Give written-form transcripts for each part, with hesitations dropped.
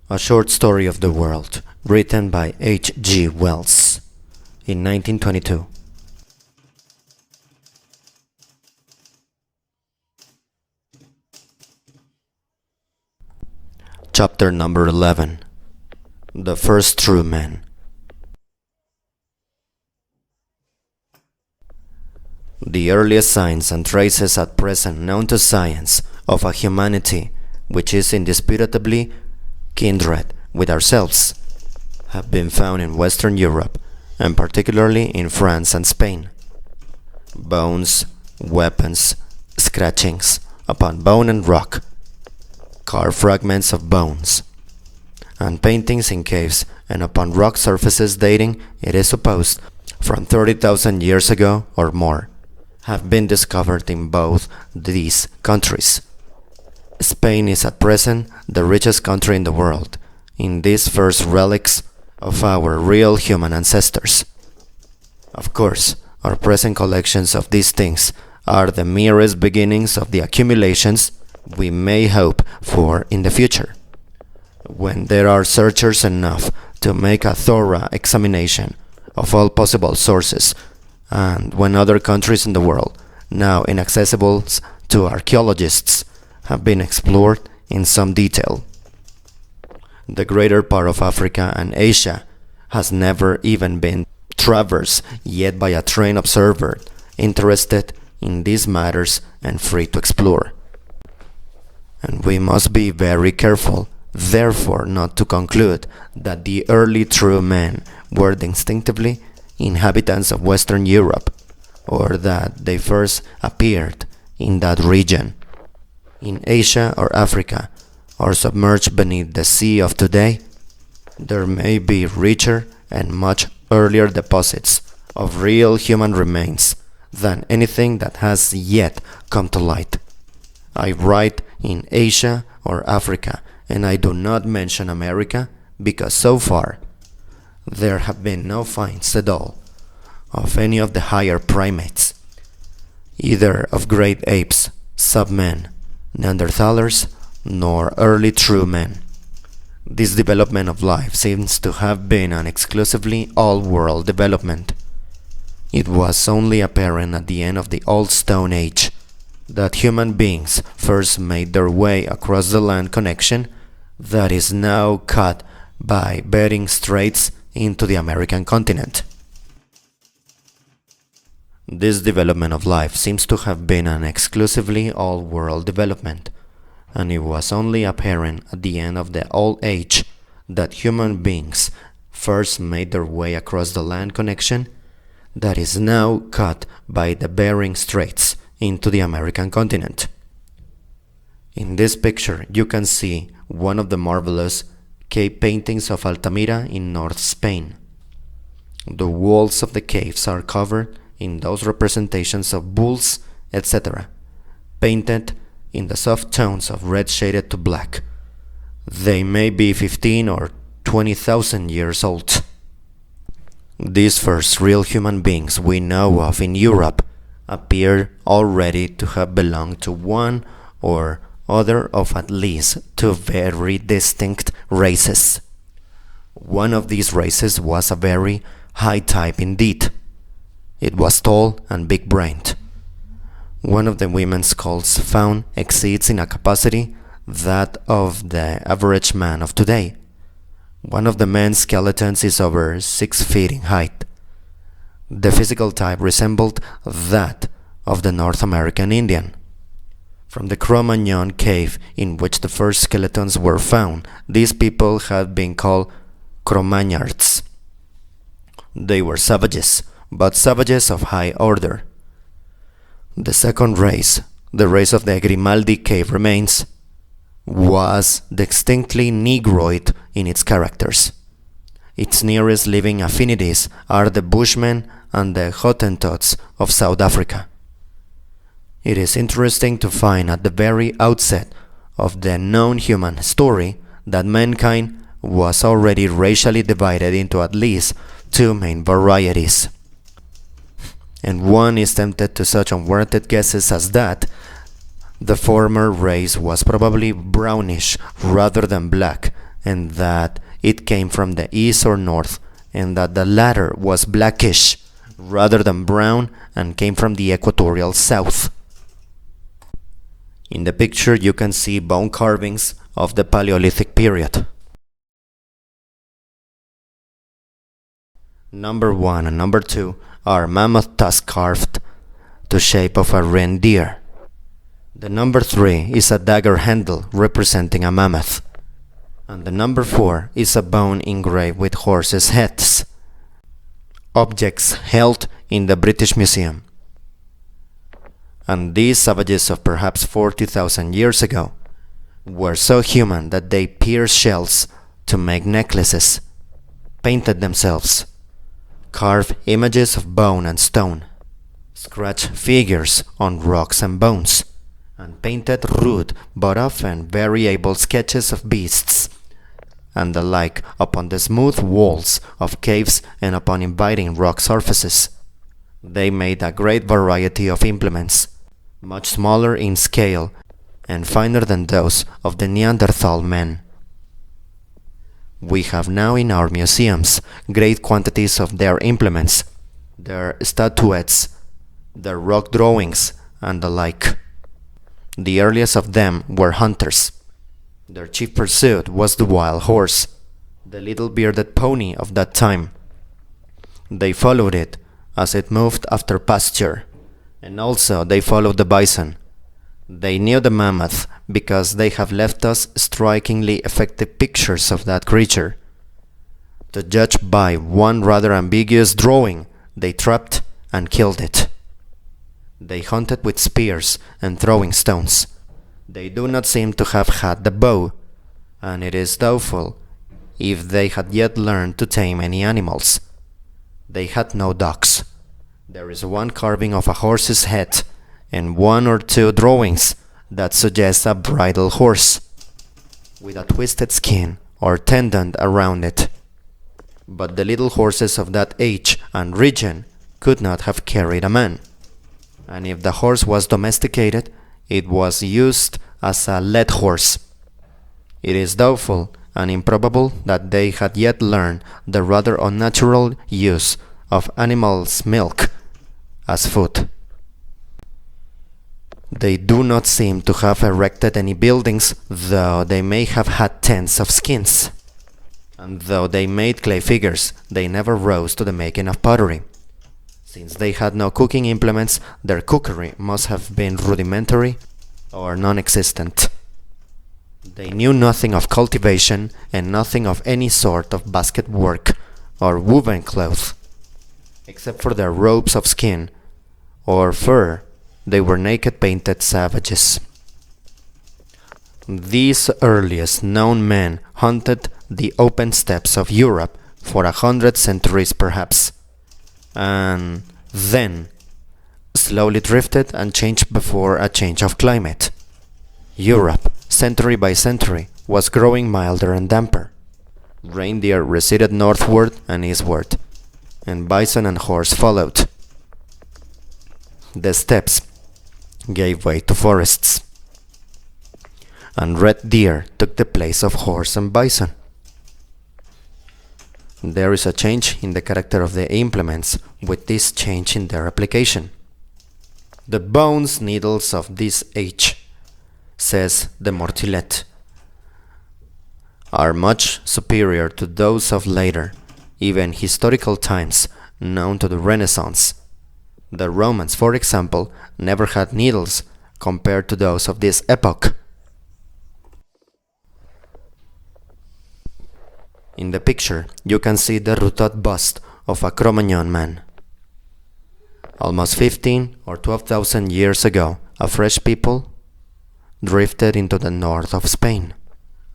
A short story of the world, written by H.G. Wells in 1922. Chapter number 11. The First True Man. The earliest signs and traces at present known to science of a humanity which is indisputably kindred with ourselves have been found in Western Europe, and particularly in France and Spain. Bones, weapons, scratchings upon bone and rock, carved fragments of bones, and paintings in caves and upon rock surfaces dating, it is supposed, from 30,000 years ago or more, have been discovered in both these countries. Spain is at present the richest country in the world in these first relics of our real human ancestors. Of course, our present collections of these things are the merest beginnings of the accumulations we may hope for in the future, when there are searchers enough to make a thorough examination of all possible sources, and when other countries in the world, now inaccessible to archaeologists, have been explored in some detail. The greater part of Africa and Asia has never even been traversed yet by a trained observer interested in these matters and free to explore. And we must be very careful, therefore, not to conclude that the early true men were instinctively inhabitants of Western Europe, or that they first appeared in that region. In Asia or Africa, or submerged beneath the sea of today, there may be richer and much earlier deposits of real human remains than anything that has yet come to light. I write in Asia or Africa, and I do not mention America, because so far there have been no finds at all of any of the higher primates, either of great apes, submen, Neanderthalers, nor early true men. This development of life seems to have been an exclusively all-world development. It was only apparent at the end of the Old Stone Age that human beings first made their way across the land connection that is now cut by Bering Straits into the American continent. This development of life seems to have been an exclusively all-world development, and it was only apparent at the end of the Old Age that human beings first made their way across the land connection that is now cut by the Bering Straits into the American continent. In this picture you can see one of the marvelous cave paintings of Altamira in North Spain. The walls of the caves are covered in those representations of bulls, etc., painted in the soft tones of red shaded to black. They may be 15 or 20,000 years old. These first real human beings we know of in Europe appear already to have belonged to one or other of at least two very distinct races. One of these races was a very high type indeed. It was tall and big-brained. One of the women's skulls found exceeds in a capacity that of the average man of today. One of the men's skeletons is over 6 feet in height. The physical type resembled that of the North American Indian. From the Cro-Magnon cave in which the first skeletons were found, these people had been called Cro-Magnards. They were savages, but savages of high order. The second race, the race of the Grimaldi cave remains, was distinctly Negroid in its characters. Its nearest living affinities are the Bushmen and the Hottentots of South Africa. It is interesting to find at the very outset of the known human story that mankind was already racially divided into at least two main varieties. And one is tempted to such unwarranted guesses as that the former race was probably brownish rather than black, and that it came from the east or north, and that the latter was blackish rather than brown and came from the equatorial south. In the picture you can see bone carvings of the Paleolithic period. Number 1 and number 2 are mammoth tusk carved to shape of a reindeer. The number 3 is a dagger handle representing a mammoth. And the number 4 is a bone engraved with horses' heads. Objects held in the British Museum. And these savages of perhaps 40,000 years ago were so human that they pierced shells to make necklaces, painted themselves, carved images of bone and stone, scratched figures on rocks and bones, and painted rude but often very able sketches of beasts and the like upon the smooth walls of caves and upon inviting rock surfaces. They made a great variety of implements, much smaller in scale and finer than those of the Neanderthal men. We have now in our museums great quantities of their implements, their statuettes, their rock drawings, and the like. The earliest of them were hunters. Their chief pursuit was the wild horse, the little bearded pony of that time. They followed it as it moved after pasture, and also they followed the bison. They knew the mammoth because they have left us strikingly effective pictures of that creature. To judge by one rather ambiguous drawing, they trapped and killed it. They hunted with spears and throwing stones. They do not seem to have had the bow, and it is doubtful if they had yet learned to tame any animals. They had no dogs. There is one carving of a horse's head and one or two drawings that suggest a bridle horse, with a twisted skin or tendon around it. But the little horses of that age and region could not have carried a man, and if the horse was domesticated, it was used as a led horse. It is doubtful and improbable that they had yet learned the rather unnatural use of animals' milk as food. They do not seem to have erected any buildings, though they may have had tents of skins. And though they made clay figures, they never rose to the making of pottery. Since they had no cooking implements, their cookery must have been rudimentary or non-existent. They knew nothing of cultivation and nothing of any sort of basket work or woven cloth. Except for their robes of skin or fur, they were naked painted savages. These earliest known men hunted the open steppes of Europe for 100 centuries perhaps, and then slowly drifted and changed before a change of climate. Europe, century by century, was growing milder and damper. Reindeer receded northward and eastward, and bison and horse followed. The steppes gave way to forests, and red deer took the place of horse and bison. There is a change in the character of the implements with this change in their application. The bones needles of this age, says de Mortillet, are much superior to those of later, even historical times known to the Renaissance. The Romans, for example, never had needles compared to those of this epoch. In the picture, you can see the Routot bust of a Cro-Magnon man. Almost 15 or 12,000 years ago, a fresh people drifted into the north of Spain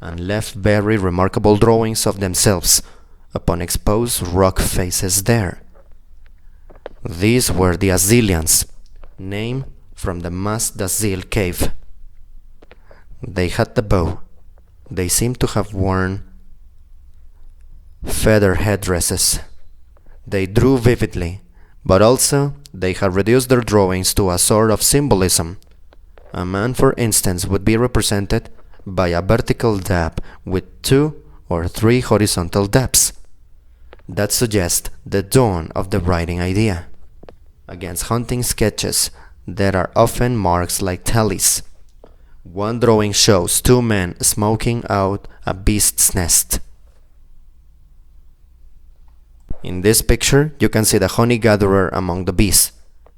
and left very remarkable drawings of themselves upon exposed rock faces there. These were the Azilians, named from the Mas d'Azil cave. They had the bow. They seem to have worn feather headdresses. They drew vividly, but also they had reduced their drawings to a sort of symbolism. A man, for instance, would be represented by a vertical dab with 2 or 3 horizontal depths. That suggests the dawn of the writing idea. Against hunting sketches, there are often marks like tallies. One drawing shows 2 men smoking out a beast's nest. In this picture, you can see the honey gatherer among the bees.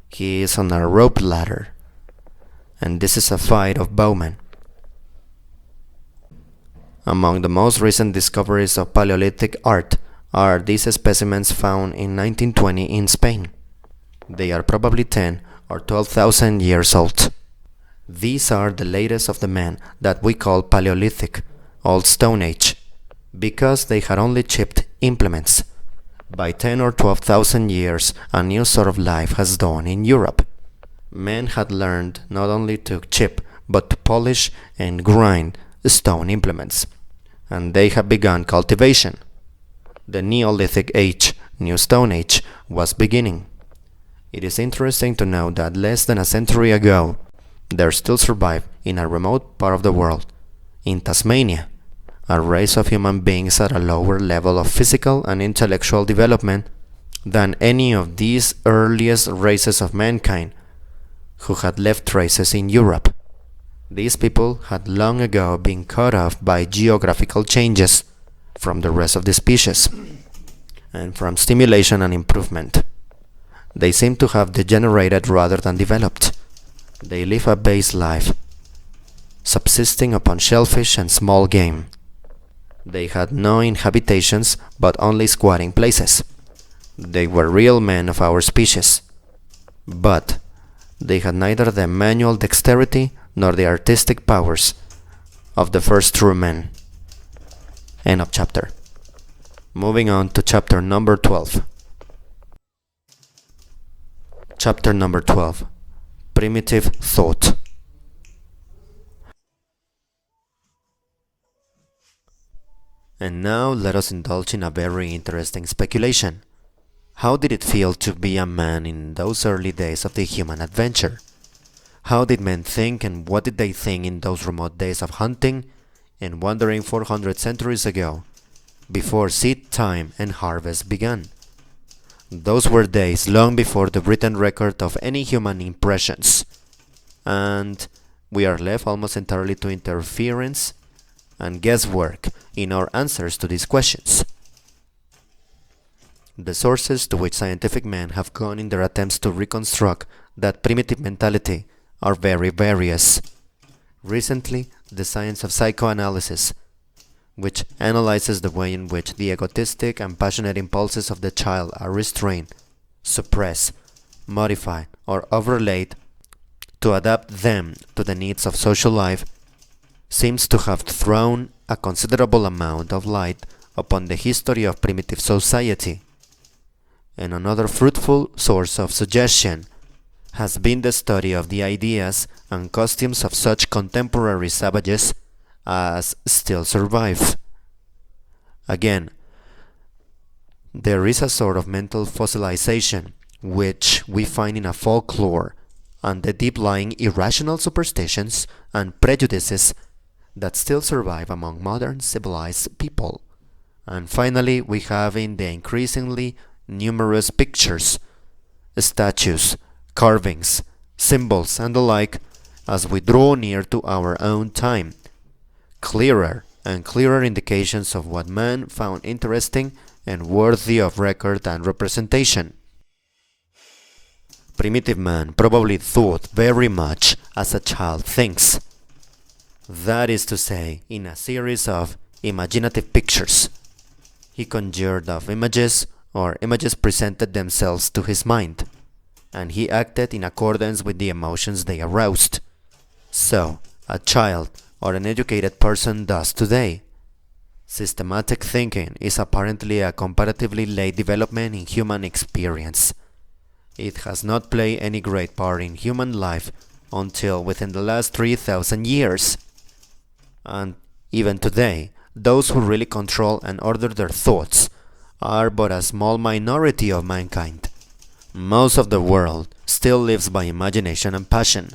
He is on a rope ladder. And this is a fight of bowmen. Among the most recent discoveries of Paleolithic art are these specimens found in 1920 in Spain. They are probably 10 or 12,000 years old. These are the latest of the men that we call Paleolithic, Old Stone Age, because they had only chipped implements. By 10 or 12,000 years, a new sort of life has dawned in Europe. Men had learned not only to chip, but to polish and grind stone implements, and they have begun cultivation. The Neolithic Age, New Stone Age, was beginning. It is interesting to know that less than a century ago, there still survived in a remote part of the world, in Tasmania, a race of human beings at a lower level of physical and intellectual development than any of these earliest races of mankind who had left traces in Europe. These people had long ago been cut off by geographical changes from the rest of the species and from stimulation and improvement. They seem to have degenerated rather than developed. They live a base life, subsisting upon shellfish and small game. They had no inhabitations, but only squatting places. They were real men of our species, but they had neither the manual dexterity nor the artistic powers of the first true men. End of chapter. Moving on to chapter number 12. Chapter number 12. Primitive thought. And now let us indulge in a very interesting speculation. How did it feel to be a man in those early days of the human adventure? How did men think, and what did they think in those remote days of hunting and wandering 400 centuries ago, before seed time and harvest began? Those were days long before the written record of any human impressions, and we are left almost entirely to interference and guesswork in our answers to these questions. The sources to which scientific men have gone in their attempts to reconstruct that primitive mentality are very various. Recently, the science of psychoanalysis, which analyzes the way in which the egotistic and passionate impulses of the child are restrained, suppressed, modified, or overlaid to adapt them to the needs of social life, seems to have thrown a considerable amount of light upon the history of primitive society. And another fruitful source of suggestion has been the study of the ideas and costumes of such contemporary savages as still survive. Again, there is a sort of mental fossilization which we find in a folklore and the deep-lying irrational superstitions and prejudices that still survive among modern civilized people. And finally, we have in the increasingly numerous pictures, statues, carvings, symbols, and the like, as we draw near to our own time, clearer and clearer indications of what man found interesting and worthy of record and representation. Primitive man probably thought very much as a child thinks. That is to say, in a series of imaginative pictures. He conjured up images, or images presented themselves to his mind, and he acted in accordance with the emotions they aroused. So, a child or an educated person does today. Systematic thinking is apparently a comparatively late development in human experience. It has not played any great part in human life until within the last 3,000 years. And even today, those who really control and order their thoughts are but a small minority of mankind. Most of the world still lives by imagination and passion.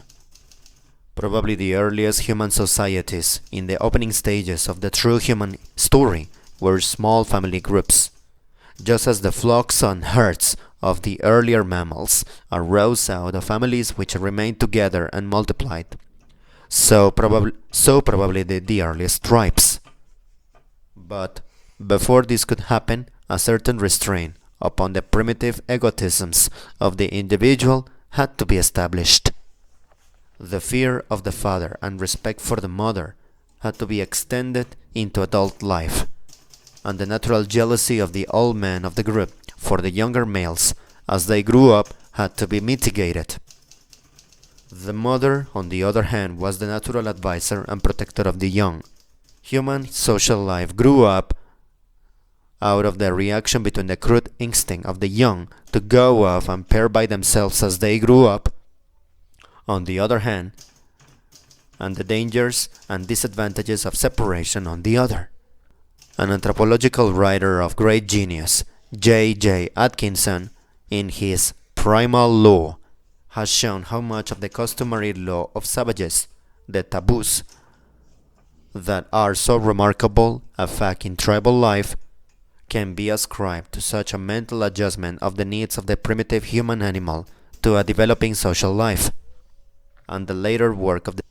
Probably the earliest human societies in the opening stages of the true human story were small family groups, just as the flocks and herds of the earlier mammals arose out of families which remained together and multiplied. So probably did the earliest tribes. But before this could happen, a certain restraint upon the primitive egotisms of the individual had to be established. The fear of the father and respect for the mother had to be extended into adult life, and the natural jealousy of the old men of the group for the younger males as they grew up had to be mitigated. The mother, on the other hand, was the natural advisor and protector of the young. Human social life grew up out of the reaction between the crude instinct of the young to go off and pair by themselves as they grew up, on the other hand, and the dangers and disadvantages of separation on the other. An anthropological writer of great genius, J. Atkinson, in his Primal Law, has shown how much of the customary law of savages, the taboos, that are so remarkable a fact in tribal life, can be ascribed to such a mental adjustment of the needs of the primitive human animal to a developing social life. And the later work of the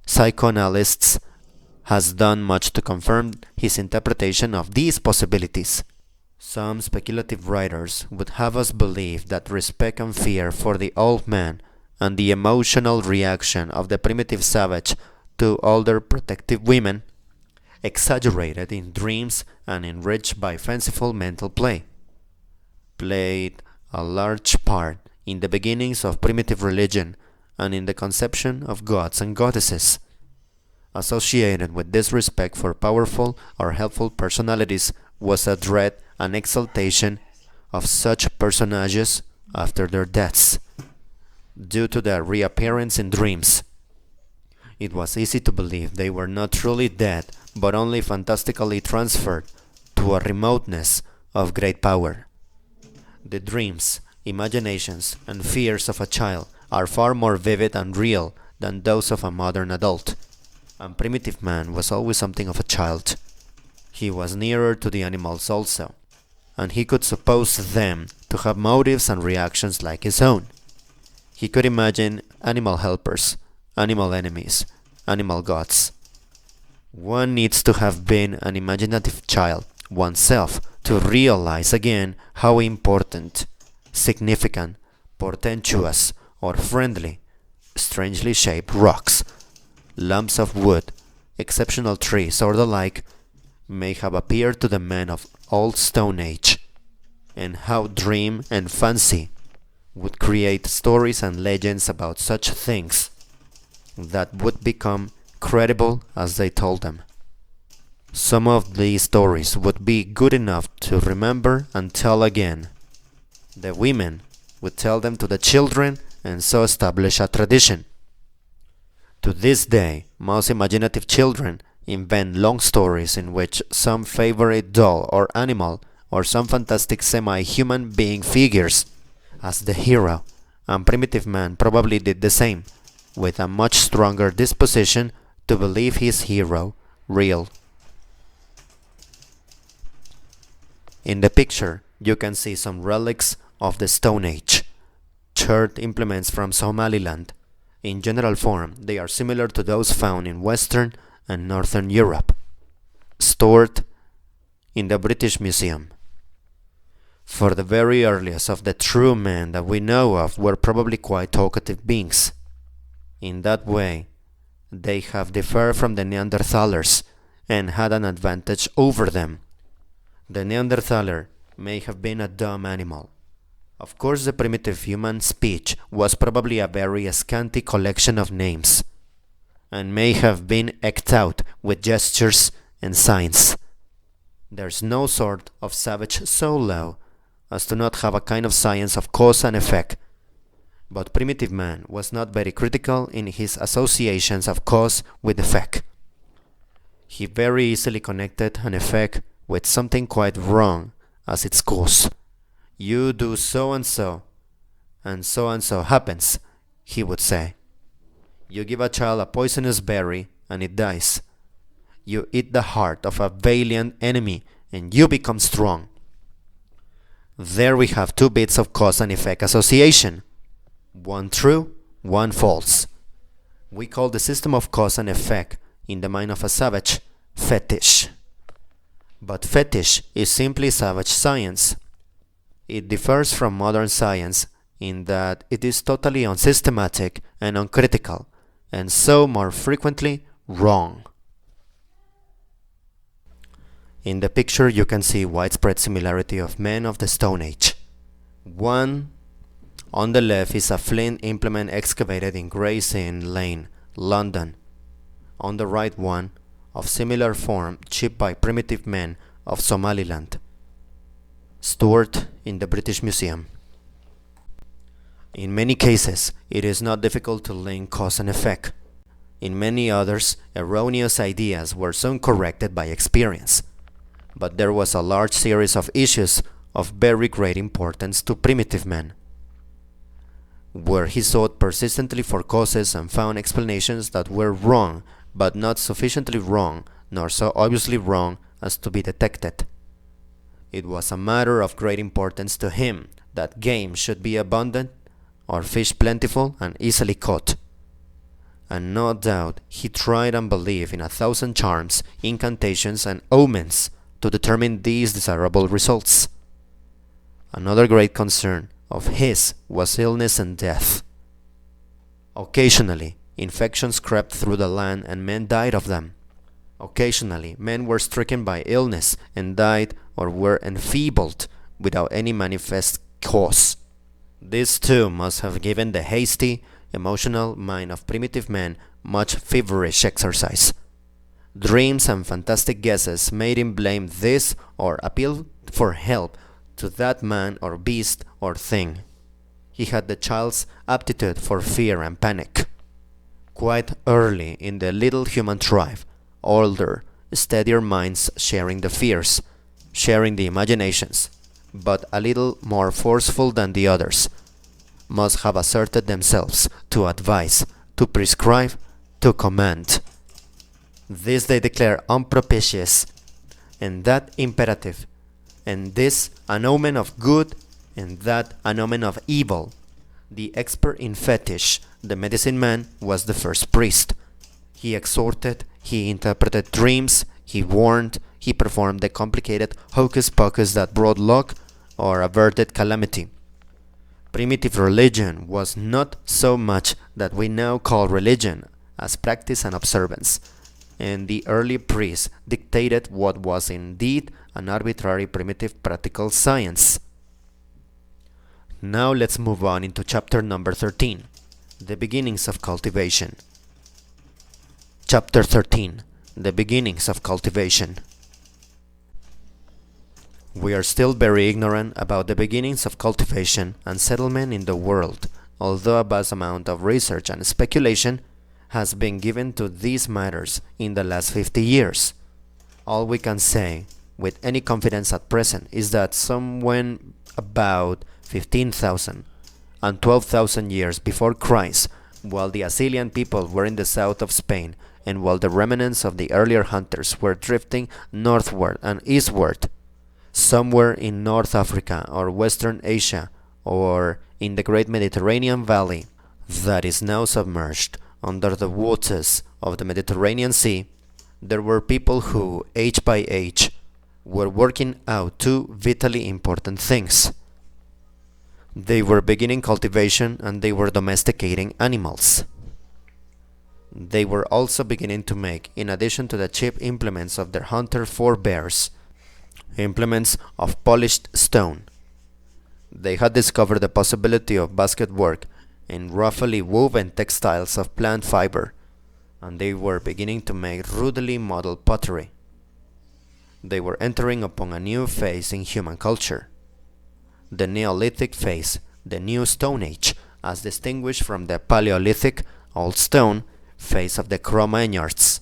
psychoanalysts has done much to confirm his interpretation of these possibilities. Some speculative writers would have us believe that respect and fear for the old man and the emotional reaction of the primitive savage to older protective women, exaggerated in dreams and enriched by fanciful mental play, played a large part in the beginnings of primitive religion and in the conception of gods and goddesses. Associated with this respect for powerful or helpful personalities was a dread and exaltation of such personages after their deaths, due to their reappearance in dreams. It was easy to believe they were not truly dead, but only fantastically transferred to a remoteness of great power. The dreams, imaginations, and fears of a child are far more vivid and real than those of a modern adult, and primitive man was always something of a child. He was nearer to the animals also, and he could suppose them to have motives and reactions like his own. He could imagine animal helpers, animal enemies, animal gods. One needs to have been an imaginative child oneself to realize again how important, significant, portentous, or friendly, strangely shaped rocks, lumps of wood, exceptional trees, or the like may have appeared to the men of old Stone Age, and how dream and fancy would create stories and legends about such things that would become credible as they told them. Some of these stories would be good enough to remember and tell again. The women would tell them to the children and so establish a tradition. To this day, most imaginative children invent long stories in which some favorite doll or animal or some fantastic semi-human being figures as the hero, and primitive man probably did the same, with a much stronger disposition to believe his hero real. In the picture, you can see some relics of the Stone Age, charred implements from Somaliland. In general form, they are similar to those found in Western and Northern Europe, stored in the British Museum. For the very earliest of the true men that we know of were probably quite talkative beings. In that way, they have differed from the Neanderthalers and had an advantage over them. The Neanderthaler may have been a dumb animal. Of course, the primitive human speech was probably a very scanty collection of names, and may have been eked out with gestures and signs. There's no sort of savage so low as to not have a kind of science of cause and effect, but primitive man was not very critical in his associations of cause with effect. He very easily connected an effect with something quite wrong as its cause. You do so and so happens, he would say. You give a child a poisonous berry and it dies. You eat the heart of a valiant enemy and you become strong. There we have two bits of cause and effect association, one true, one false. We call the system of cause and effect in the mind of a savage fetish. But fetish is simply savage science. It differs from modern science in that it is totally unsystematic and uncritical, and so more frequently wrong. In the picture you can see widespread similarity of men of the Stone Age. One on the left is a flint implement excavated in Gray's Inn Lane, London. On the right one, of similar form, chipped by primitive men of Somaliland, stored in the British Museum. In many cases, it is not difficult to link cause and effect. In many others, erroneous ideas were soon corrected by experience. But there was a large series of issues of very great importance to primitive man, where he sought persistently for causes and found explanations that were wrong, but not sufficiently wrong, nor so obviously wrong as to be detected. It was a matter of great importance to him that game should be abundant, or fish plentiful and easily caught. And no doubt he tried and believed in 1,000 charms, incantations, and omens to determine these desirable results. Another great concern of his was illness and death. Occasionally, infections crept through the land and men died of them. Occasionally, men were stricken by illness and died or were enfeebled without any manifest cause. This too must have given the hasty, emotional mind of primitive men much feverish exercise. Dreams and fantastic guesses made him blame this or appeal for help to that man or beast or thing. He had the child's aptitude for fear and panic. Quite early in the little human tribe, older, steadier minds sharing the fears, sharing the imaginations, but a little more forceful than the others, must have asserted themselves to advise, to prescribe, to command. This they declare unpropitious, and that imperative, and this an omen of good, and that an omen of evil. The expert in fetish, the medicine man, was the first priest. He exhorted, he interpreted dreams, he warned, he performed the complicated hocus pocus that brought luck or averted calamity. Primitive religion was not so much that we now call religion as practice and observance, and the early priests dictated what was indeed an arbitrary primitive practical science. Now let's move on into chapter number 13, the beginnings of cultivation. Chapter 13, the beginnings of cultivation. We are still very ignorant about the beginnings of cultivation and settlement in the world, although a vast amount of research and speculation has been given to these matters in the last 50 years. All we can say with any confidence at present is that somewhere about 15,000 and 12,000 years before Christ, while the Assyrian people were in the south of Spain, and while the remnants of the earlier hunters were drifting northward and eastward, somewhere in North Africa or Western Asia or in the great Mediterranean valley that is now submerged under the waters of the Mediterranean Sea, there were people who, age by age, were working out two vitally important things. They were beginning cultivation and they were domesticating animals. They were also beginning to make, in addition to the cheap implements of their hunter forebears, implements of polished stone. They had discovered the possibility of basket work in roughly woven textiles of plant fiber, and they were beginning to make rudely modeled pottery. They were entering upon a new phase in human culture, the Neolithic phase, the New Stone Age, as distinguished from the Paleolithic, Old Stone, phase of the Cro-Magnards,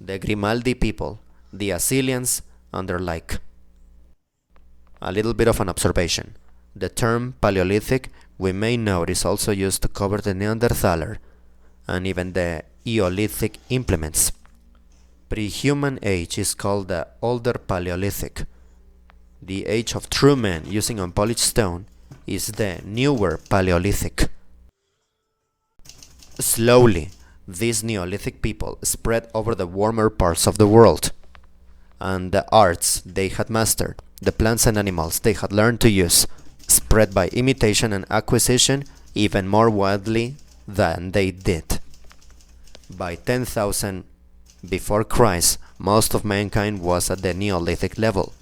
the Grimaldi people, the Assyrians, and their like. A little bit of an observation. The term Paleolithic, we may note, is also used to cover the Neanderthaler and even the Eolithic implements. pre-human age is called the Older Paleolithic. The age of true men using unpolished stone is the Newer Paleolithic. Slowly, these Neolithic people spread over the warmer parts of the world, and the arts they had mastered, the plants and animals they had learned to use, spread by imitation and acquisition even more widely than they did. By 10,000 before Christ, most of mankind was at the Neolithic level.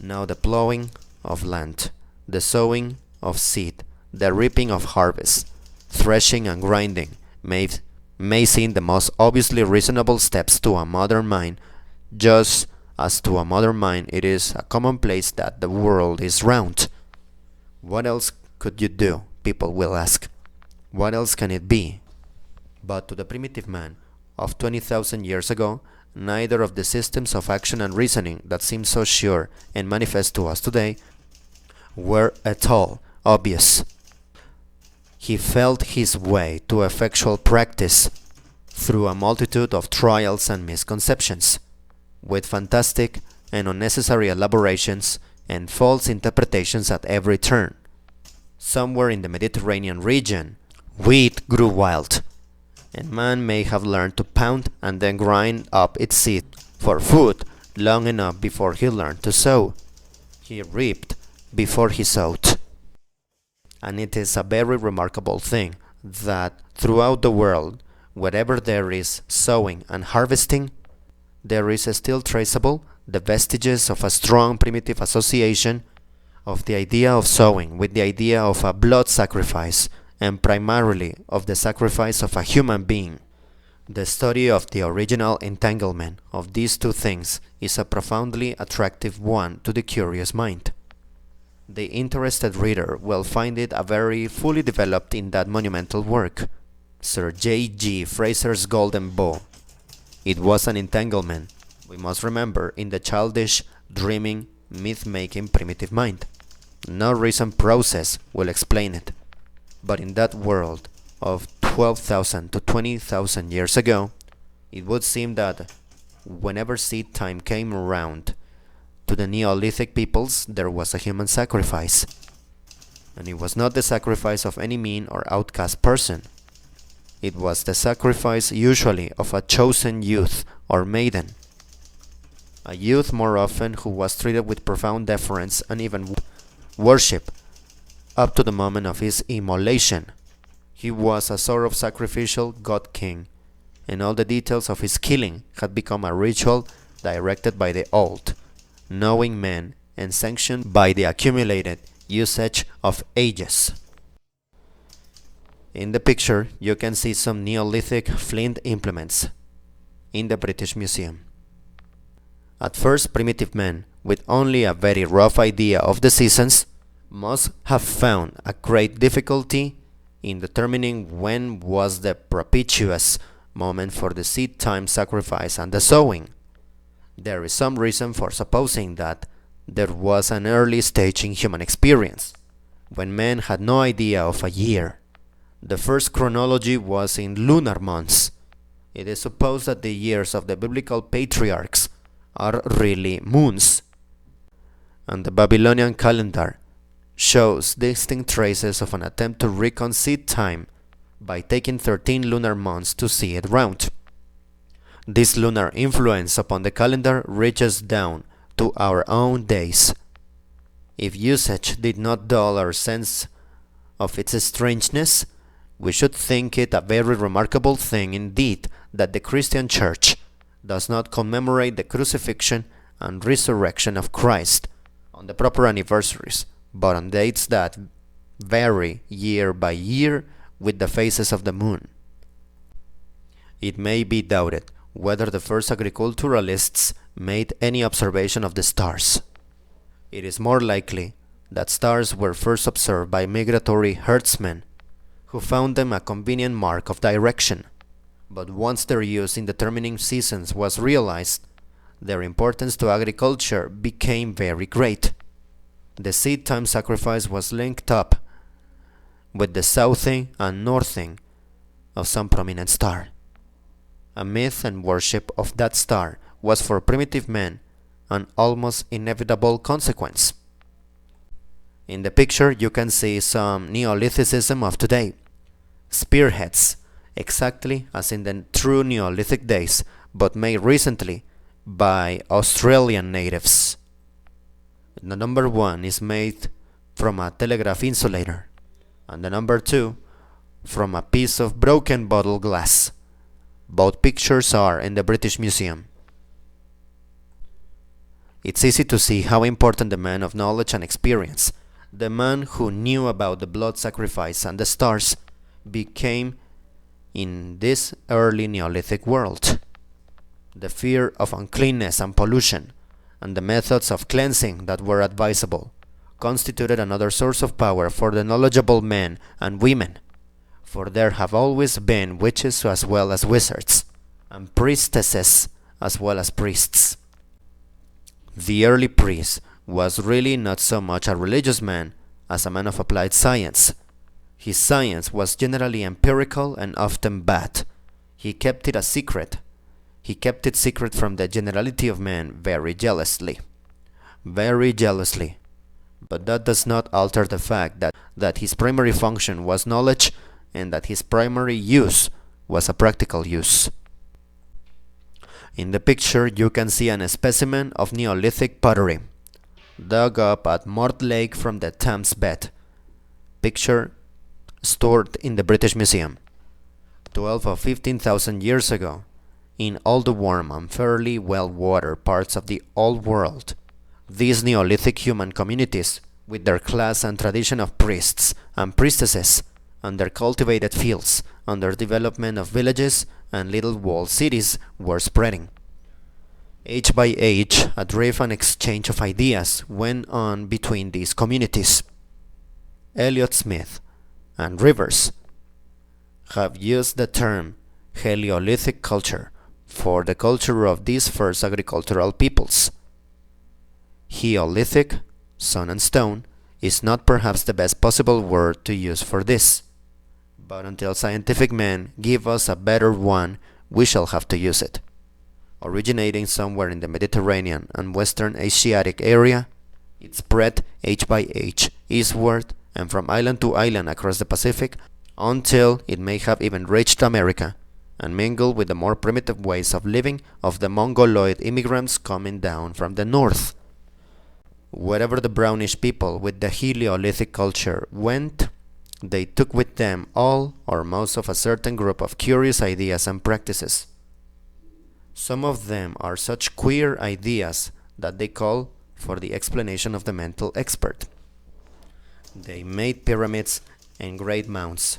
Now the plowing of land, the sowing of seed, the reaping of harvest, threshing and grinding may seem the most obviously reasonable steps to a modern mind, just as to a modern mind it is a commonplace that the world is round. What else could you do? People will ask. What else can it be? But to the primitive man of 20,000 years ago, neither of the systems of action and reasoning that seem so sure and manifest to us today were at all obvious. He felt his way to effectual practice through a multitude of trials and misconceptions, with fantastic and unnecessary elaborations and false interpretations at every turn. Somewhere in the Mediterranean region, wheat grew wild, and man may have learned to pound and then grind up its seed for food long enough before he learned to sow. He reaped before he sowed. And it is a very remarkable thing that throughout the world, wherever there is sowing and harvesting, there is still traceable the vestiges of a strong primitive association of the idea of sowing with the idea of a blood sacrifice, and primarily of the sacrifice of a human being. The study of the original entanglement of these two things is a profoundly attractive one to the curious mind. The interested reader will find it a very fully developed in that monumental work, Sir J.G. Fraser's Golden Bough. It was an entanglement, we must remember, in the childish, dreaming, myth-making primitive mind. No recent process will explain it, but in that world of 12,000 to 20,000 years ago, it would seem that whenever seed time came around, to the Neolithic peoples there was a human sacrifice, and it was not the sacrifice of any mean or outcast person. It was the sacrifice usually of a chosen youth or maiden, a youth more often who was treated with profound deference and even worship up to the moment of his immolation. He was a sort of sacrificial god-king, and all the details of his killing had become a ritual directed by the old, knowing men and sanctioned by the accumulated usage of ages. In the picture, you can see some Neolithic flint implements in the British Museum. At first, primitive men, with only a very rough idea of the seasons, must have found a great difficulty in determining when was the propitious moment for the seed time sacrifice and the sowing. There is some reason for supposing that there was an early stage in human experience, when men had no idea of a year. The first chronology was in lunar months. It is supposed that the years of the biblical patriarchs are really moons, and the Babylonian calendar shows distinct traces of an attempt to reckon seed time by taking 13 lunar months to see it round. This lunar influence upon the calendar reaches down to our own days. If usage did not dull our sense of its strangeness, we should think it a very remarkable thing indeed that the Christian Church does not commemorate the crucifixion and resurrection of Christ on the proper anniversaries, but on dates that vary year by year with the phases of the moon. It may be doubted whether the first agriculturalists made any observation of the stars. It is more likely that stars were first observed by migratory herdsmen, who found them a convenient mark of direction, but once their use in determining seasons was realized, their importance to agriculture became very great. The seed time sacrifice was linked up with the southing and northing of some prominent star, A myth and worship of that star was for primitive men an almost inevitable consequence. In the picture you can see some Neolithicism of today. Spearheads, exactly as in the true Neolithic days, but made recently by Australian natives. The number 1 is made from a telegraph insulator, and the number 2 from a piece of broken bottle glass. Both pictures are in the British Museum. It's easy to see how important the man of knowledge and experience, the man who knew about the blood sacrifice and the stars, became in this early Neolithic world. The fear of uncleanness and pollution, and the methods of cleansing that were advisable, constituted another source of power for the knowledgeable men and women, for there have always been witches as well as wizards, and priestesses as well as priests. The early priest was really not so much a religious man as a man of applied science. His science was generally empirical and often bad. He kept it a secret. He kept it secret from the generality of men very jealously. Very jealously. But that does not alter the fact that his primary function was knowledge and that his primary use was a practical use. In the picture you can see a specimen of Neolithic pottery, dug up at Mortlake from the Thames bed. Picture stored in the British Museum. 12 or 15,000 years ago, in all the warm and fairly well-watered parts of the Old World, these Neolithic human communities, with their class and tradition of priests and priestesses, and their cultivated fields, and their development of villages and little walled cities, were spreading. Age by age, a drift and exchange of ideas went on between these communities. Elliot Smith and Rivers have used the term Heliolithic culture for the culture of these first agricultural peoples. Heolithic, sun and stone, is not perhaps the best possible word to use for this, but until scientific men give us a better one, we shall have to use it. Originating somewhere in the Mediterranean and Western Asiatic area, it spread age by age eastward and from island to island across the Pacific until it may have even reached America and mingled with the more primitive ways of living of the Mongoloid immigrants coming down from the north. Wherever the brownish people with the Heliolithic culture went, they took with them all or most of a certain group of curious ideas and practices. Some of them are such queer ideas that they call for the explanation of the mental expert. They made pyramids and great mounds,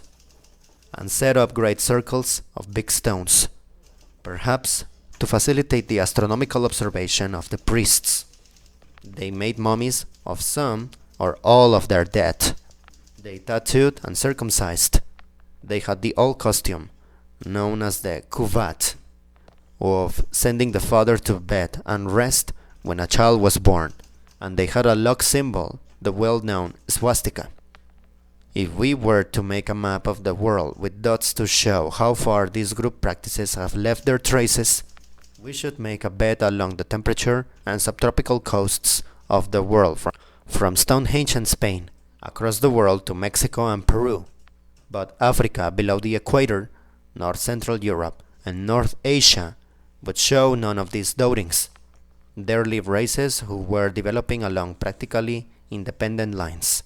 and set up great circles of big stones, perhaps to facilitate the astronomical observation of the priests. They made mummies of some or all of their dead. They tattooed and circumcised. They had the old costume, known as the kuvat, of sending the father to bed and rest when a child was born, and they had a luck symbol, the well-known swastika. If we were to make a map of the world with dots to show how far these group practices have left their traces, we should make a bed along the temperature and subtropical coasts of the world, from Stonehenge and Spain, across the world to Mexico and Peru, but Africa below the equator, North Central Europe, and North Asia would show none of these dotings. There live races who were developing along practically independent lines.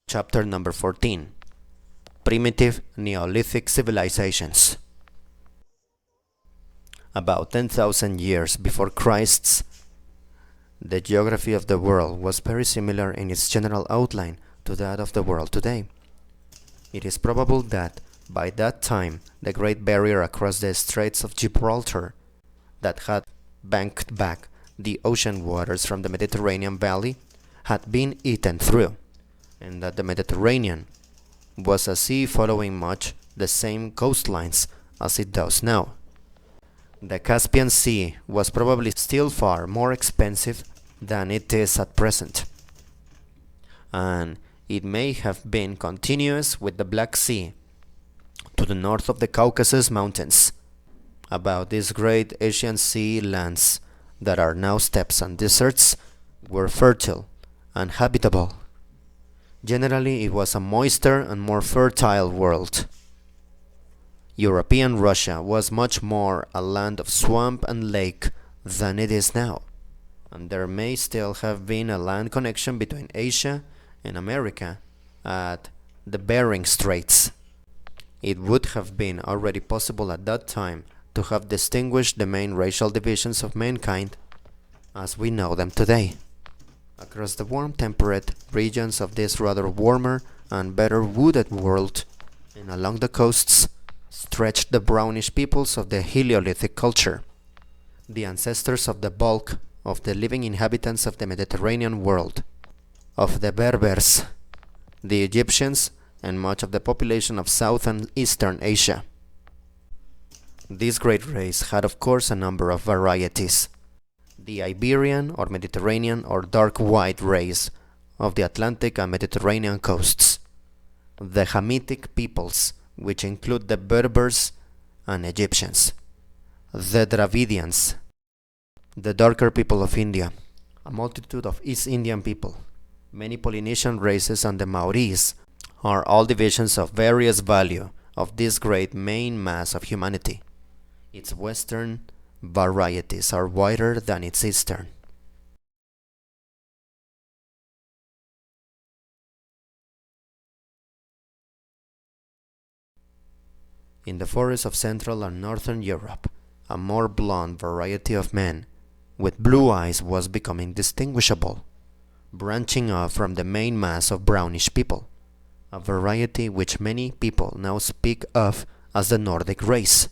Chapter number 14. Primitive Neolithic Civilizations. About 10,000 years before Christ's, the geography of the world was very similar in its general outline to that of the world today. It is probable that by that time the Great Barrier across the Straits of Gibraltar, that had banked back the ocean waters from the Mediterranean Valley, had been eaten through, and that the Mediterranean was a sea following much the same coastlines as it does now. The Caspian Sea was probably still far more expensive than it is at present, and it may have been continuous with the Black Sea to the north of the Caucasus Mountains, about these great Asian sea lands that are now steppes and deserts, were fertile and habitable. Generally, it was a moister and more fertile world. European Russia was much more a land of swamp and lake than it is now, and there may still have been a land connection between Asia and America at the Bering Straits. It would have been already possible at that time to have distinguished the main racial divisions of mankind as we know them today. Across the warm temperate regions of this rather warmer and better wooded world, and along the coasts, stretched the brownish peoples of the Heliolithic culture, the ancestors of the bulk of the living inhabitants of the Mediterranean world, of the Berbers, the Egyptians, and much of the population of South and Eastern Asia. This great race had of course a number of varieties. The Iberian or Mediterranean or dark white race of the Atlantic and Mediterranean coasts. The Hamitic peoples, which include the Berbers and Egyptians. The Dravidians, the darker people of India, a multitude of East Indian people, many Polynesian races, and the Maoris are all divisions of various value of this great main mass of humanity. Its western varieties are wider than its eastern. In the forests of Central and Northern Europe, a more blonde variety of men with blue eyes was becoming distinguishable, branching off from the main mass of brownish people, a variety which many people now speak of as the Nordic race.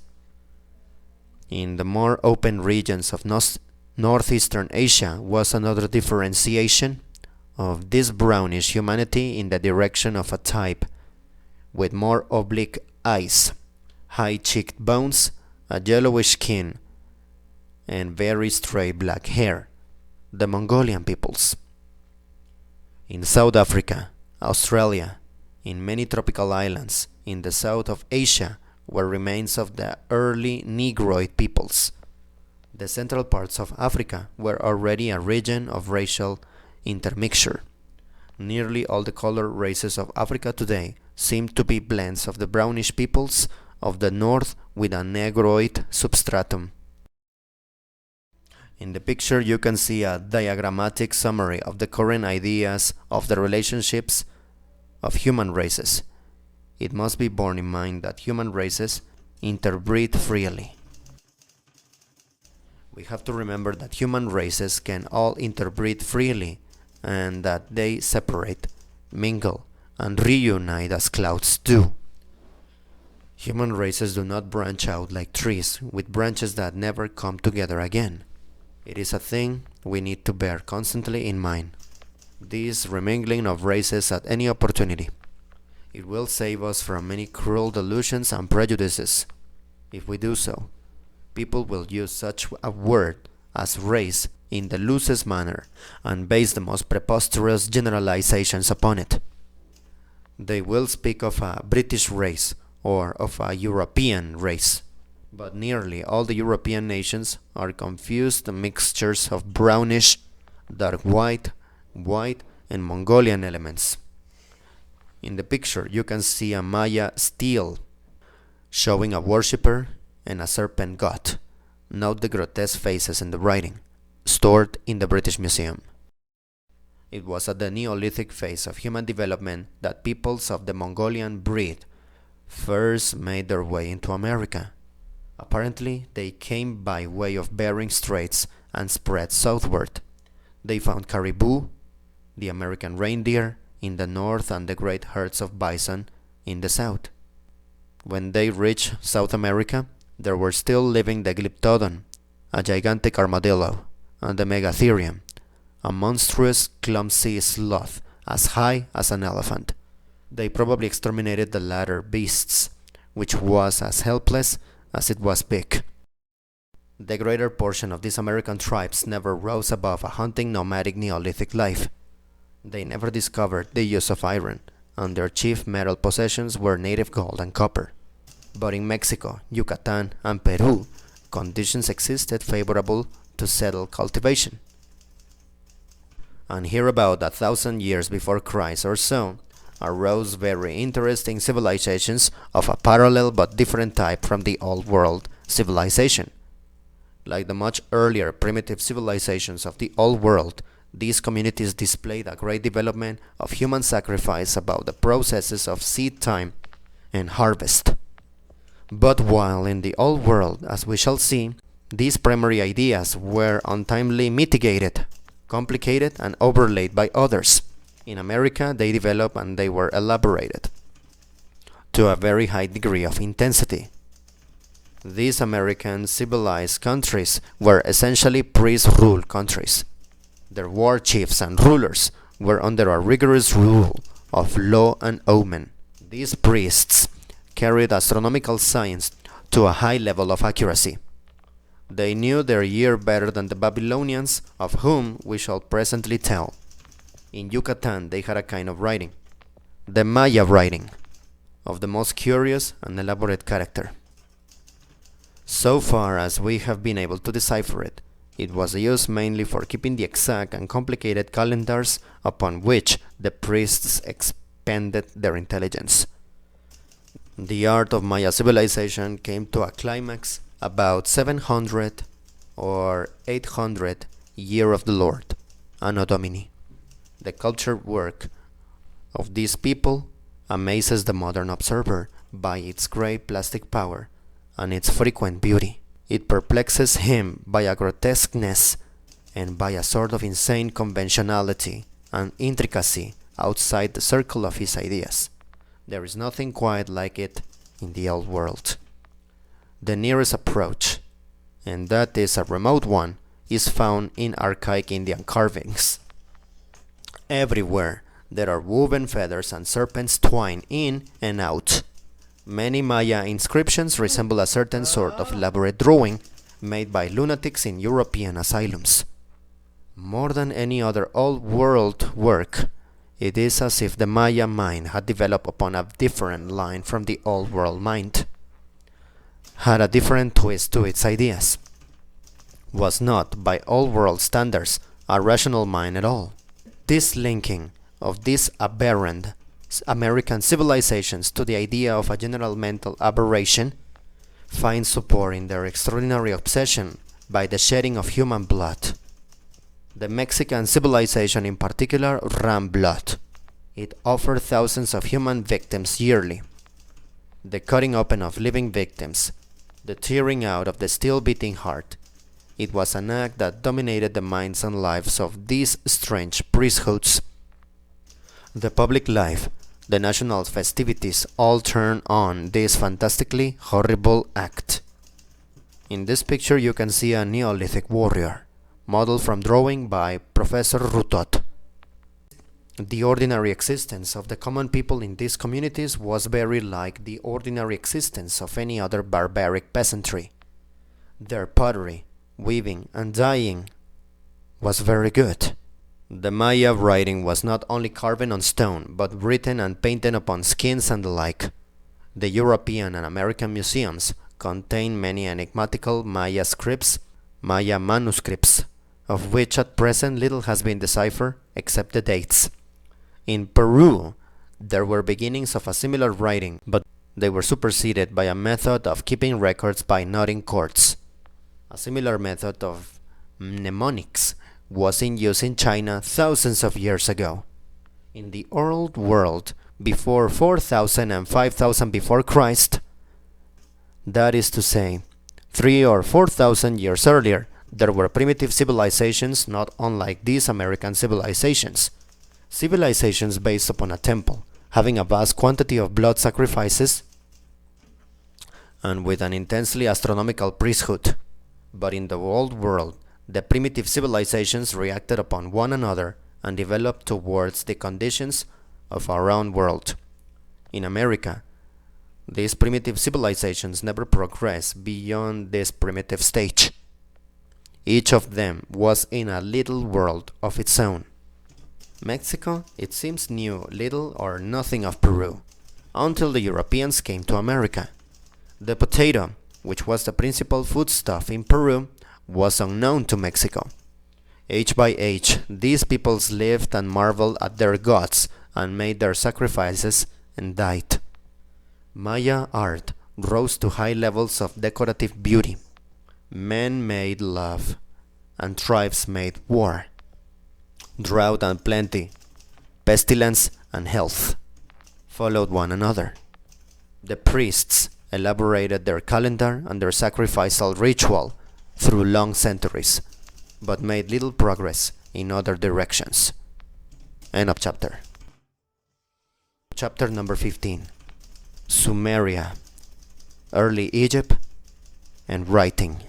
In the more open regions of northeastern Asia was another differentiation of this brownish humanity in the direction of a type with more oblique eyes, high-cheeked bones, a yellowish skin, and very straight black hair, the Mongolian peoples. In South Africa, Australia, in many tropical islands in the south of Asia were remains of the early Negroid peoples. The central parts of Africa were already a region of racial intermixture. Nearly all the colored races of Africa today seem to be blends of the brownish peoples of the north with a Negroid substratum. In the picture you can see a diagrammatic summary of the current ideas of the relationships of human races. It must be borne in mind that human races interbreed freely. We have to remember that human races can all interbreed freely and that they separate, mingle, and reunite as clouds do. Human races do not branch out like trees with branches that never come together again. It is a thing we need to bear constantly in mind. This remingling of races at any opportunity. It will save us from many cruel delusions and prejudices. If we do so, people will use such a word as race in the loosest manner and base the most preposterous generalizations upon it. They will speak of a British race or of a European race, but nearly all the European nations are confused mixtures of brownish, dark white, and Mongolian elements. In the picture you can see a Maya stele showing a worshipper and a serpent god. Note the grotesque faces in the writing, stored in the British Museum. It was at the Neolithic phase of human development that peoples of the Mongolian breed first made their way into America. Apparently they came by way of Bering Straits and spread southward. They found caribou, the American reindeer, in the north and the great herds of bison in the south. When they reached South America, there were still living the Glyptodon, a gigantic armadillo, and the Megatherium, a monstrous clumsy sloth as high as an elephant. They probably exterminated the latter beasts, which was as helpless as it was big. The greater portion of these American tribes never rose above a hunting nomadic Neolithic life. They never discovered the use of iron, and their chief metal possessions were native gold and copper. But in Mexico, Yucatan, and Peru, conditions existed favorable to settle cultivation. And here about 1,000 years before Christ or so, arose very interesting civilizations of a parallel but different type from the Old World civilization. Like the much earlier primitive civilizations of the Old World, these communities displayed a great development of human sacrifice about the processes of seed time and harvest. But while in the Old World, as we shall see, these primary ideas were untimely mitigated, complicated, and overlaid by others, in America they developed and they were elaborated to a very high degree of intensity. These American civilized countries were essentially priest-ruled countries. Their war chiefs and rulers were under a rigorous rule of law and omen. These priests carried astronomical science to a high level of accuracy. They knew their year better than the Babylonians, of whom we shall presently tell. In Yucatan they had a kind of writing, the Maya writing, of the most curious and elaborate character. So far as we have been able to decipher it, it was used mainly for keeping the exact and complicated calendars upon which the priests expended their intelligence. The art of Maya civilization came to a climax about 700 or 800 year of the Lord, Anno Domini. The cultured work of these people amazes the modern observer by its great plastic power and its frequent beauty. It perplexes him by a grotesqueness and by a sort of insane conventionality and intricacy outside the circle of his ideas. There is nothing quite like it in the Old World. The nearest approach, and that is a remote one, is found in archaic Indian carvings. Everywhere there are woven feathers and serpents twined in and out. Many Maya inscriptions resemble a certain sort of elaborate drawing made by lunatics in European asylums. More than any other Old World work, it is as if the Maya mind had developed upon a different line from the Old World mind, had a different twist to its ideas, was not, by Old World standards, a rational mind at all. This linking of these aberrant American civilizations to the idea of a general mental aberration finds support in their extraordinary obsession by the shedding of human blood. The Mexican civilization in particular ran blood. It offered thousands of human victims yearly. The cutting open of living victims, the tearing out of the still beating heart. It was an act that dominated the minds and lives of these strange priesthoods. The public life, the national festivities all turn on this fantastically horrible act. In this picture you can see a Neolithic warrior, modeled from drawing by Professor Rutot. The ordinary existence of the common people in these communities was very like the ordinary existence of any other barbaric peasantry. Their pottery, weaving, and dyeing was very good. The Maya writing was not only carved on stone, but written and painted upon skins and the like. The European and American museums contain many enigmatical Maya scripts, Maya manuscripts, of which at present little has been deciphered except the dates. In Peru, there were beginnings of a similar writing, but they were superseded by a method of keeping records by noting courts. A similar method of mnemonics was in use in China thousands of years ago. In the Old World, before 4000 and 5000 before Christ, that is to say, 3 or 4000 years earlier, there were primitive civilizations not unlike these American civilizations. Civilizations based upon a temple, having a vast quantity of blood sacrifices, and with an intensely astronomical priesthood. But in the Old World, the primitive civilizations reacted upon one another and developed towards the conditions of our own world. In America, these primitive civilizations never progressed beyond this primitive stage. Each of them was in a little world of its own. Mexico, it seems, knew little or nothing of Peru, until the Europeans came to America. The potato, which was the principal foodstuff in Peru, was unknown to Mexico. Age by age, these peoples lived and marveled at their gods and made their sacrifices and died. Maya art rose to high levels of decorative beauty. Men made love, and tribes made war. Drought and plenty, pestilence and health followed one another. The priests elaborated their calendar and their sacrificial ritual through long centuries, but made little progress in other directions. End of chapter. Chapter number 15. Sumeria, Early Egypt, and Writing.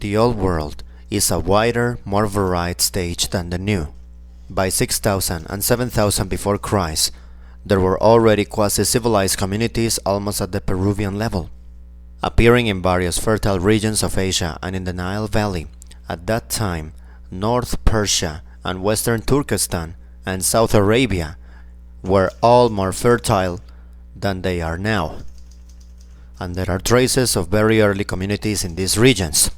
The Old World is a wider, more varied stage than the New. By 6000 and 7000 before Christ, there were already quasi-civilized communities almost at the Peruvian level, appearing in various fertile regions of Asia and in the Nile Valley. At that time, North Persia and Western Turkestan and South Arabia were all more fertile than they are now, and there are traces of very early communities in these regions.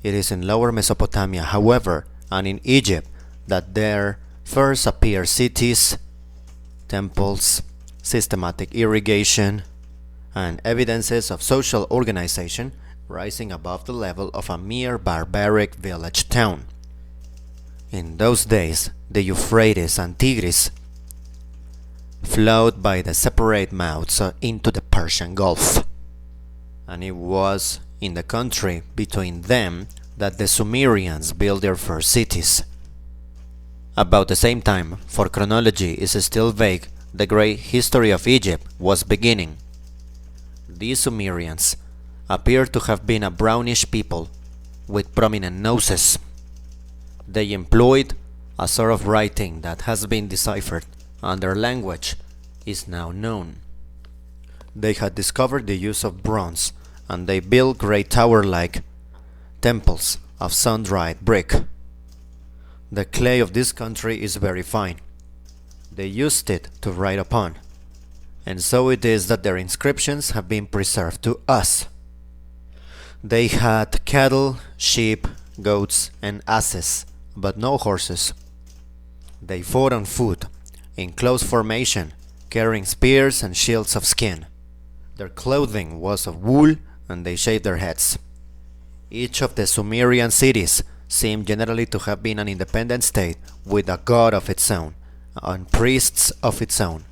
It is in Lower Mesopotamia, however, and in Egypt that there first appear cities, temples, systematic irrigation, and evidences of social organization rising above the level of a mere barbaric village town. In those days, the Euphrates and Tigris flowed by the separate mouths into the Persian Gulf, and it was in the country between them that the Sumerians built their first cities. About the same time, for chronology is still vague, the great history of Egypt was beginning. These Sumerians appear to have been a brownish people with prominent noses. They employed a sort of writing that has been deciphered, and their language is now known. They had discovered the use of bronze, and they built great tower-like temples of sun-dried brick. The clay of this country is very fine. They used it to write upon, and so it is that their inscriptions have been preserved to us. They had cattle, sheep, goats, and asses, but no horses. They fought on foot, in close formation, carrying spears and shields of skin. Their clothing was of wool, and they shaved their heads. Each of the Sumerian cities seemed generally to have been an independent state with a god of its own, and priests of its own.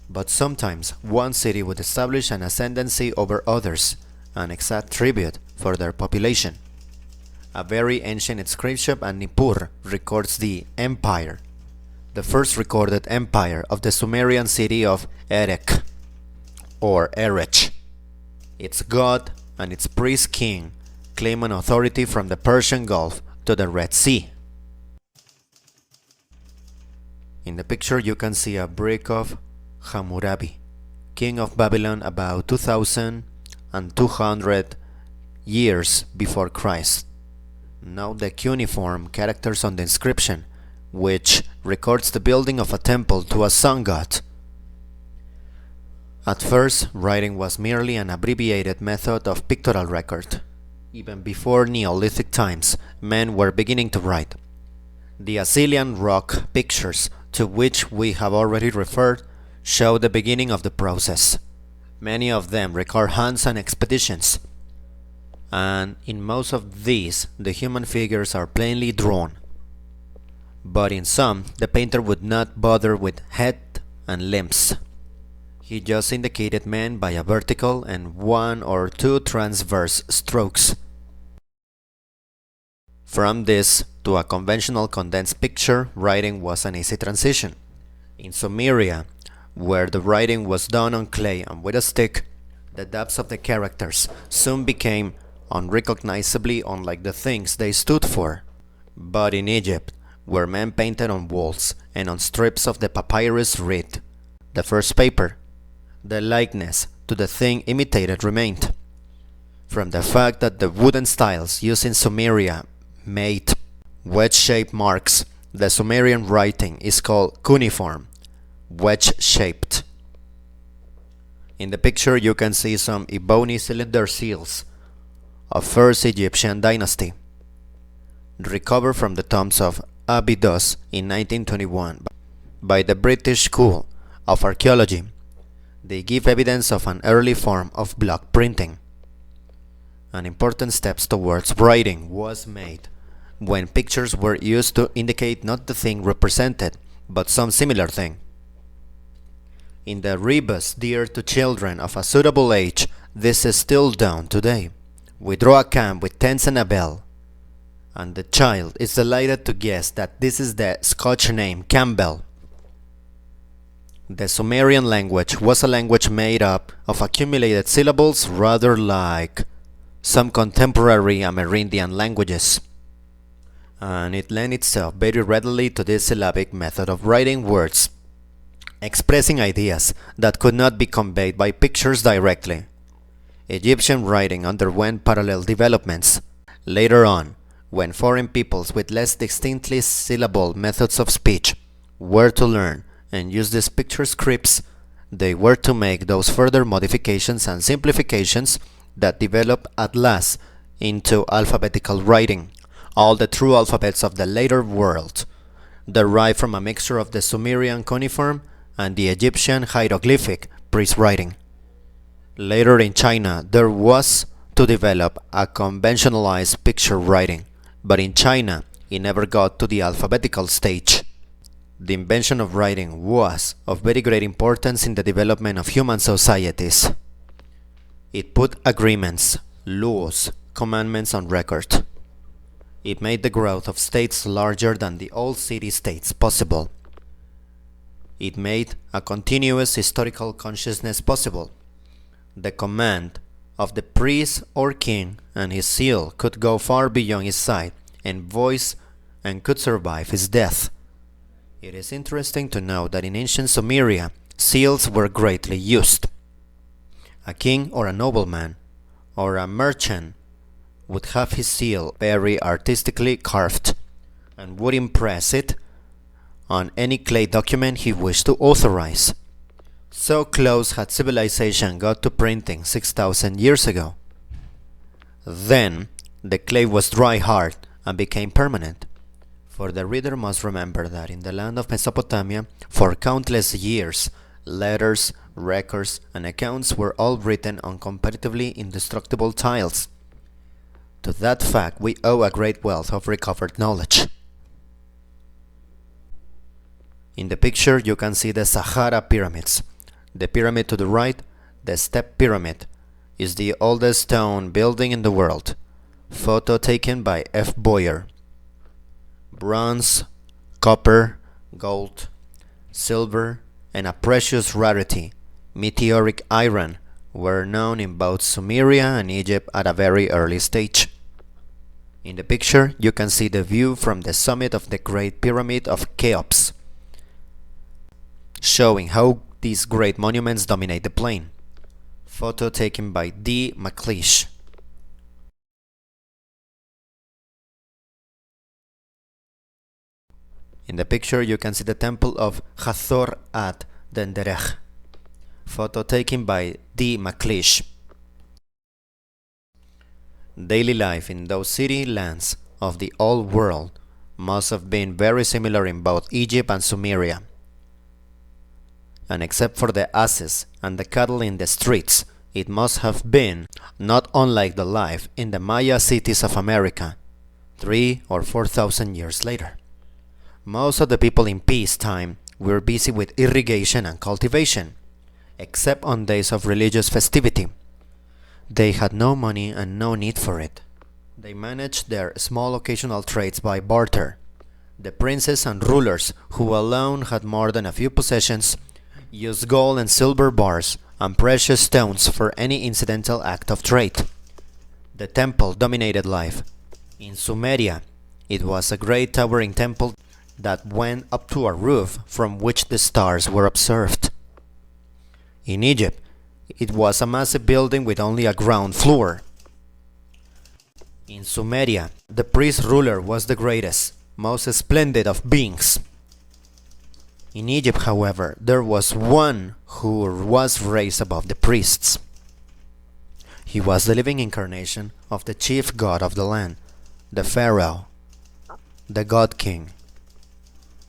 But sometimes one city would establish an ascendancy over others, and exact tribute for their population. A very ancient inscription at Nippur records the empire, the first recorded empire of the Sumerian city of Erech, or Erech. Its god and its priest king claim an authority from the Persian Gulf to the Red Sea. In the picture you can see a brick of Hammurabi, king of Babylon about 2200 years before Christ. Note the cuneiform characters on the inscription, which records the building of a temple to a sun god. At first, writing was merely an abbreviated method of pictorial record. Even before Neolithic times, men were beginning to write. The Assyrian rock pictures, to which we have already referred, show the beginning of the process. Many of them record hunts and expeditions, and in most of these the human figures are plainly drawn. But in some, the painter would not bother with head and limbs. He just indicated men by a vertical and one or two transverse strokes. From this to a conventional condensed picture, writing was an easy transition. In Sumeria, where the writing was done on clay and with a stick, the depths of the characters soon became unrecognizably unlike the things they stood for. But in Egypt, where men painted on walls and on strips of the papyrus reed, the first paper, the likeness to the thing imitated remained. From the fact that the wooden styles used in Sumeria made wedge-shaped marks, the Sumerian writing is called cuneiform, wedge-shaped. In the picture you can see some ebony cylinder seals of first Egyptian dynasty, recovered from the tombs of Abydos in 1921 by the British School of Archaeology. They give evidence of an early form of block printing. An important step towards writing was made when pictures were used to indicate not the thing represented, but some similar thing. In the rebus dear to children of a suitable age, this is still done today. We draw a camp with tents and a bell, and the child is delighted to guess that this is the Scotch name Campbell. The Sumerian language was a language made up of accumulated syllables, rather like some contemporary Amerindian languages, and it lent itself very readily to this syllabic method of writing words, expressing ideas that could not be conveyed by pictures directly. Egyptian writing underwent parallel developments. Later on, when foreign peoples with less distinctly syllable methods of speech were to learn and use these picture scripts, they were to make those further modifications and simplifications that developed at last into alphabetical writing. All the true alphabets of the later world derive from a mixture of the Sumerian cuneiform and the Egyptian hieroglyphic priest writing. Later in China, there was to develop a conventionalized picture writing, but in China, it never got to the alphabetical stage. The invention of writing was of very great importance in the development of human societies. It put agreements, laws, commandments on record. It made the growth of states larger than the old city-states possible. It made a continuous historical consciousness possible. The command of the priest or king and his seal could go far beyond his sight and voice and could survive his death. It is interesting to note that in ancient Sumeria, seals were greatly used. A king or a nobleman or a merchant would have his seal very artistically carved and would impress it on any clay document he wished to authorize. So close had civilization got to printing 6,000 years ago. Then the clay was dry hard and became permanent. For the reader must remember that in the land of Mesopotamia, for countless years, letters, records, and accounts were all written on comparatively indestructible tiles. To that fact we owe a great wealth of recovered knowledge. In the picture you can see the Sahara pyramids. The pyramid to the right, the Step Pyramid, is the oldest stone building in the world. Photo taken by F. Boyer. Bronze, copper, gold, silver, and a precious rarity, meteoric iron, were known in both Sumeria and Egypt at a very early stage. In the picture you can see the view from the summit of the Great Pyramid of Cheops, showing how these great monuments dominate the plain. Photo taken by D. McLeish. In the picture you can see the temple of Hathor at Denderech. Photo taken by D. McLeish. Daily life in those city lands of the old world must have been very similar in both Egypt and Sumeria. And except for the asses and the cattle in the streets, it must have been not unlike the life in the Maya cities of America 3,000 or 4,000 years later. Most of the people in peacetime were busy with irrigation and cultivation, except on days of religious festivity. They had no money and no need for it. They managed their small occasional trades by barter. The princes and rulers, who alone had more than a few possessions, used gold and silver bars and precious stones for any incidental act of trade. The temple dominated life. In Sumeria, it was a great towering temple that went up to a roof from which the stars were observed. In Egypt, it was a massive building with only a ground floor. In Sumeria, the priest ruler was the greatest, most splendid of beings. In Egypt, however, there was one who was raised above the priests. He was the living incarnation of the chief god of the land, the Pharaoh, the God King.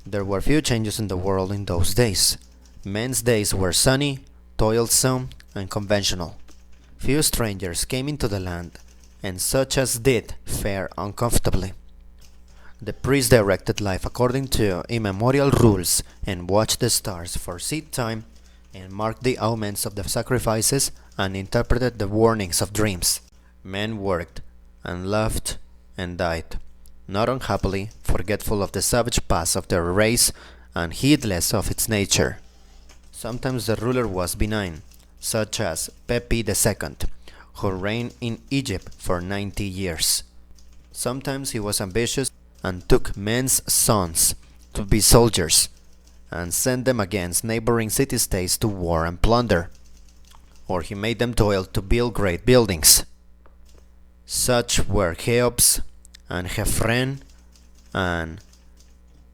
There were few changes in the world in those days. Men's days were sunny, toilsome, and conventional. Few strangers came into the land, and such as did fare uncomfortably. The priest directed life according to immemorial rules and watched the stars for seed time and marked the omens of the sacrifices and interpreted the warnings of dreams. Men worked and loved and died, not unhappily, forgetful of the savage past of their race and heedless of its nature. Sometimes the ruler was benign, such as Pepi II, who reigned in Egypt for 90 years. Sometimes he was ambitious and took men's sons to be soldiers and sent them against neighboring city-states to war and plunder, or he made them toil to build great buildings. Such were Cheops and Hephren and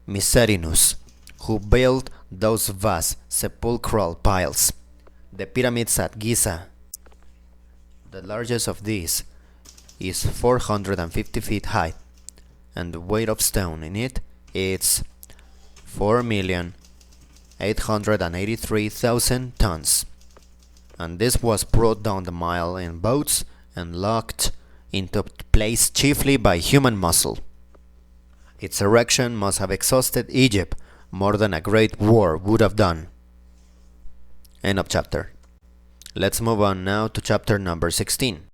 Miserinus, who built those vast sepulchral piles, the pyramids at Giza. The largest of these is 450 feet high, and the weight of stone in it is 4,883,000 tons, and this was brought down the Nile in boats and locked into place chiefly by human muscle. Its erection must have exhausted Egypt more than a great war would have done. End of chapter. Let's move on now to chapter number 16.